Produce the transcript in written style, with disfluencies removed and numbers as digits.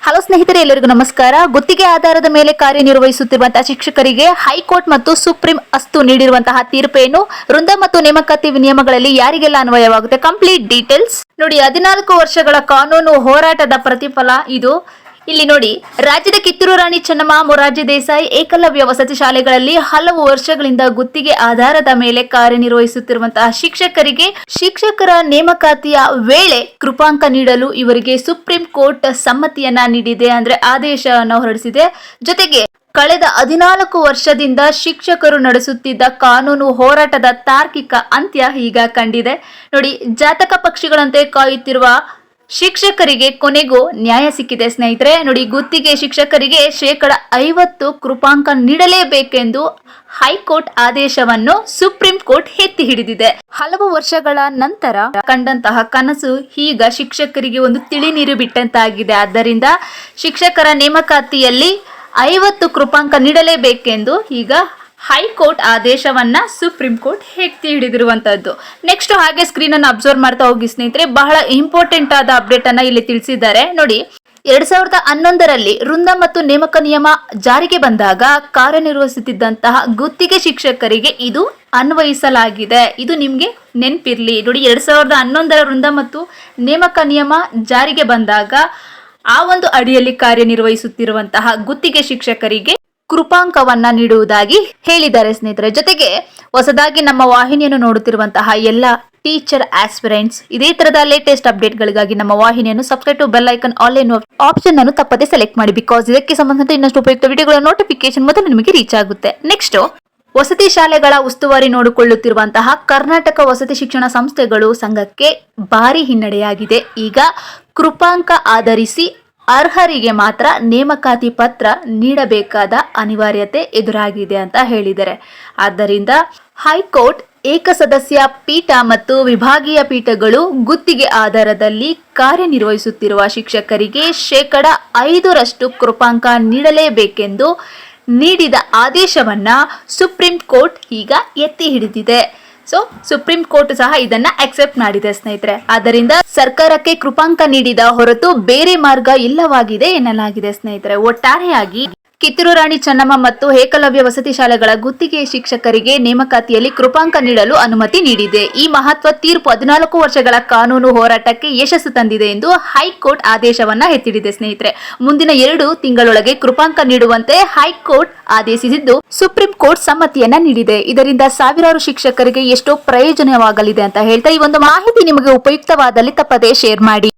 Hello ಸ್ನೇಹಿತರೆ, ಎಲ್ಲರಿಗೂ ನಮಸ್ಕಾರ. ಗುತ್ತಿಗೆ ಆಧಾರದ ಮೇಲೆ ಕಾರ್ಯನಿರ್ವಹಿಸುತ್ತಿರುವಂತಹ ಶಿಕ್ಷಕರಿಗೆ ಹೈಕೋರ್ಟ್ ಮತ್ತು ಸುಪ್ರೀಂ ಅಸ್ತು ನೀಡಿರುವಂತಹ ತೀರ್ಪೇನು, ವೃಂದ ಮತ್ತು ನೇಮಕಾತಿ ನಿಯಮಗಳಲ್ಲಿ ಯಾರಿಗೆಲ್ಲ ಅನ್ವಯವಾಗುತ್ತೆ, ಕಂಪ್ಲೀಟ್ ಡೀಟೇಲ್ಸ್ ನೋಡಿ. 14 ವರ್ಷಗಳ ಕಾನೂನು ಹೋರಾಟದ ಪ್ರತಿಫಲ ಇದು. ಇಲ್ಲಿ ನೋಡಿ, ರಾಜ್ಯದ ಕಿತ್ತೂರು ರಾಣಿ ಚೆನ್ನಮ್ಮ, ಮೊರಾರ್ಜಿ ದೇಸಾಯಿ ಏಕಲವ್ಯ ವಸತಿ ಶಾಲೆಗಳಲ್ಲಿ ಹಲವು ವರ್ಷಗಳಿಂದ ಗುತ್ತಿಗೆ ಆಧಾರದ ಮೇಲೆ ಕಾರ್ಯನಿರ್ವಹಿಸುತ್ತಿರುವಂತಹ ಶಿಕ್ಷಕರಿಗೆ ಶಿಕ್ಷಕರ ನೇಮಕಾತಿಯ ವೇಳೆ ಕೃಪಾಂಕ ನೀಡಲು ಇವರಿಗೆ ಸುಪ್ರೀಂ ಕೋರ್ಟ್ ಸಮ್ಮತಿಯನ್ನ ನೀಡಿದೆ, ಅಂದ್ರೆ ಆದೇಶವನ್ನು ಹೊರಡಿಸಿದೆ. ಜೊತೆಗೆ ಕಳೆದ 14 ವರ್ಷದಿಂದ ಶಿಕ್ಷಕರು ನಡೆಸುತ್ತಿದ್ದ ಕಾನೂನು ಹೋರಾಟದ ತಾರ್ಕಿಕ ಅಂತ್ಯ ಈಗ ಕಂಡಿದೆ. ನೋಡಿ, ಜಾತಕ ಪಕ್ಷಿಗಳಂತೆ ಕಾಯುತ್ತಿರುವ ಶಿಕ್ಷಕರಿಗೆ ಕೊನೆಗೂ ನ್ಯಾಯ ಸಿಕ್ಕಿದೆ ಸ್ನೇಹಿತರೆ. ನೋಡಿ, ಗುತ್ತಿಗೆ ಶಿಕ್ಷಕರಿಗೆ 50% ಕೃಪಾಂಕ ನೀಡಲೇಬೇಕೆಂದು ಹೈಕೋರ್ಟ್ ಆದೇಶವನ್ನು ಸುಪ್ರೀಂ ಕೋರ್ಟ್ ಎತ್ತಿ ಹಿಡಿದಿದೆ. ಹಲವು ವರ್ಷಗಳ ನಂತರ ಕಂಡಂತಹ ಕನಸು ಈಗ ಶಿಕ್ಷಕರಿಗೆ ಒಂದು ತಿಳಿ ನೀರು ಬಿಟ್ಟಂತಾಗಿದೆ. ಆದ್ದರಿಂದ ಶಿಕ್ಷಕರ ನೇಮಕಾತಿಯಲ್ಲಿ 50 ಕೃಪಾಂಕ ನೀಡಲೇಬೇಕೆಂದು ಈಗ ಹೈಕೋರ್ಟ್ ಆದೇಶವನ್ನ ಸುಪ್ರೀಂ ಕೋರ್ಟ್ ಎತ್ತಿ ಹಿಡಿದಿರುವಂತದ್ದು. ನೆಕ್ಸ್ಟ್ ಹಾಗೆ ಸ್ಕ್ರೀನ್ ಅನ್ನು ಅಬ್ಸರ್ವ್ ಮಾಡ್ತಾ ಹೋಗಿ ಸ್ನೇಹಿತರೆ, ಬಹಳ ಇಂಪಾರ್ಟೆಂಟ್ ಆದ ಅಪ್ಡೇಟ್ ಅನ್ನ ಇಲ್ಲಿ ತಿಳಿಸಿದ್ದಾರೆ. ನೋಡಿ, 2011ರಲ್ಲಿ ವೃಂದ ಮತ್ತು ನೇಮಕ ನಿಯಮ ಜಾರಿಗೆ ಬಂದಾಗ ಕಾರ್ಯನಿರ್ವಹಿಸುತ್ತಿದ್ದಂತಹ ಗುತ್ತಿಗೆ ಶಿಕ್ಷಕರಿಗೆ ಇದು ಅನ್ವಯಿಸಲಾಗಿದೆ. ಇದು ನಿಮ್ಗೆ ನೆನಪಿರ್ಲಿ. ನೋಡಿ, 2011ರ ವೃಂದ ಮತ್ತು ನೇಮಕ ನಿಯಮ ಜಾರಿಗೆ ಬಂದಾಗ ಆ ಒಂದು ಅಡಿಯಲ್ಲಿ ಕಾರ್ಯನಿರ್ವಹಿಸುತ್ತಿರುವಂತಹ ಗುತ್ತಿಗೆ ಶಿಕ್ಷಕರಿಗೆ ಕೃಪಾಂಕವನ್ನ ನೀಡುವುದಾಗಿ ಹೇಳಿದ್ದಾರೆ ಸ್ನೇಹಿತರೆ. ಜೊತೆಗೆ ಹೊಸದಾಗಿ ನಮ್ಮ ವಾಹಿನಿಯನ್ನು ನೋಡುತ್ತಿರುವಂತಹ ಎಲ್ಲ ಟೀಚರ್ ಆಸ್ಪಿರೆಂಟ್ಸ್ ಇದೇ ತರದ ಲೇಟೆಸ್ಟ್ ಅಪ್ಡೇಟ್ಗಳಿಗಾಗಿ ನಮ್ಮ ವಾಹಿನಿಯನ್ನು subscribe to bell icon all in option ಅನ್ನು ತಪ್ಪದೆ ಸೆಲೆಕ್ಟ್ ಮಾಡಿ. ಬಿಕಾಸ್ ಇದಕ್ಕೆ ಸಂಬಂಧಿಸಿದ ಇನ್ನಷ್ಟು ಉಪಯುಕ್ತ ವಿಡಿಯೋಗಳ ನೋಟಿಫಿಕೇಶನ್ ಮೊದಲು ನಿಮಗೆ ರೀಚ್ ಆಗುತ್ತೆ. ನೆಕ್ಸ್ಟ್, ವಸತಿ ಶಾಲೆಗಳ ಉಸ್ತುವಾರಿ ನೋಡಿಕೊಳ್ಳುತ್ತಿರುವಂತಹ ಕರ್ನಾಟಕ ವಸತಿ ಶಿಕ್ಷಣ ಸಂಸ್ಥೆಗಳು ಸಂಘಕ್ಕೆ ಭಾರಿ ಹಿನ್ನಡೆಯಾಗಿದೆ. ಈಗ ಕೃಪಾಂಕ ಆಧರಿಸಿ ಅರ್ಹರಿಗೆ ಮಾತ್ರ ನೇಮಕಾತಿ ಪತ್ರ ನೀಡಬೇಕಾದ ಅನಿವಾರ್ಯತೆ ಎದುರಾಗಿದೆ ಅಂತ ಹೇಳಿದ್ದಾರೆ. ಆದ್ದರಿಂದ ಹೈಕೋರ್ಟ್ ಏಕಸದಸ್ಯ ಪೀಠ ಮತ್ತು ವಿಭಾಗೀಯ ಪೀಠಗಳು ಗುತ್ತಿಗೆ ಆಧಾರದಲ್ಲಿ ಕಾರ್ಯನಿರ್ವಹಿಸುತ್ತಿರುವ ಶಿಕ್ಷಕರಿಗೆ 5% ಕೃಪಾಂಕ ನೀಡಲೇಬೇಕೆಂದು ನೀಡಿದ ಆದೇಶವನ್ನ ಸುಪ್ರೀಂ ಕೋರ್ಟ್ ಈಗ ಎತ್ತಿ ಹಿಡಿದಿದೆ. ಸೊ ಸುಪ್ರೀಂ ಕೋರ್ಟ್ ಸಹ ಇದನ್ನ ಅಕ್ಸೆಪ್ಟ್ ಮಾಡಿದೆ ಸ್ನೇಹಿತರೆ. ಆದ್ದರಿಂದ ಸರ್ಕಾರಕ್ಕೆ ಕೃಪಾಂಕ ನೀಡಿದ ಹೊರತು ಬೇರೆ ಮಾರ್ಗ ಇಲ್ಲವಾಗಿದೆ ಎನ್ನಲಾಗಿದೆ ಸ್ನೇಹಿತರೆ. ಒಟ್ಟಾರೆಯಾಗಿ ಕಿತ್ತೂರು ರಾಣಿ ಚೆನ್ನಮ್ಮ ಮತ್ತು ಏಕಲವ್ಯ ವಸತಿ ಶಾಲೆಗಳ ಗುತ್ತಿಗೆ ಶಿಕ್ಷಕರಿಗೆ ನೇಮಕಾತಿಯಲ್ಲಿ ಕೃಪಾಂಕ ನೀಡಲು ಅನುಮತಿ ನೀಡಿದೆ. ಈ ಮಹತ್ವ ತೀರ್ಪು 14 ವರ್ಷಗಳ ಕಾನೂನು ಹೋರಾಟಕ್ಕೆ ಯಶಸ್ಸು ತಂದಿದೆ ಎಂದು ಹೈಕೋರ್ಟ್ ಆದೇಶವನ್ನ ಎತ್ತಿಡಿದೆ ಸ್ನೇಹಿತರೆ. ಮುಂದಿನ 2 ತಿಂಗಳೊಳಗೆ ಕೃಪಾಂಕ ನೀಡುವಂತೆ ಹೈಕೋರ್ಟ್ ಆದೇಶಿಸಿದ್ದು ಸುಪ್ರೀಂ ಕೋರ್ಟ್ ಸಮ್ಮತಿಯನ್ನ ನೀಡಿದೆ. ಇದರಿಂದ ಸಾವಿರಾರು ಶಿಕ್ಷಕರಿಗೆ ಎಷ್ಟೋ ಪ್ರಯೋಜನವಾಗಲಿದೆ ಅಂತ ಹೇಳ್ತಾ ಈ ಒಂದು ಮಾಹಿತಿ ನಿಮಗೆ ಉಪಯುಕ್ತವಾದಲ್ಲಿ ತಪ್ಪದೇ ಶೇರ್ ಮಾಡಿ.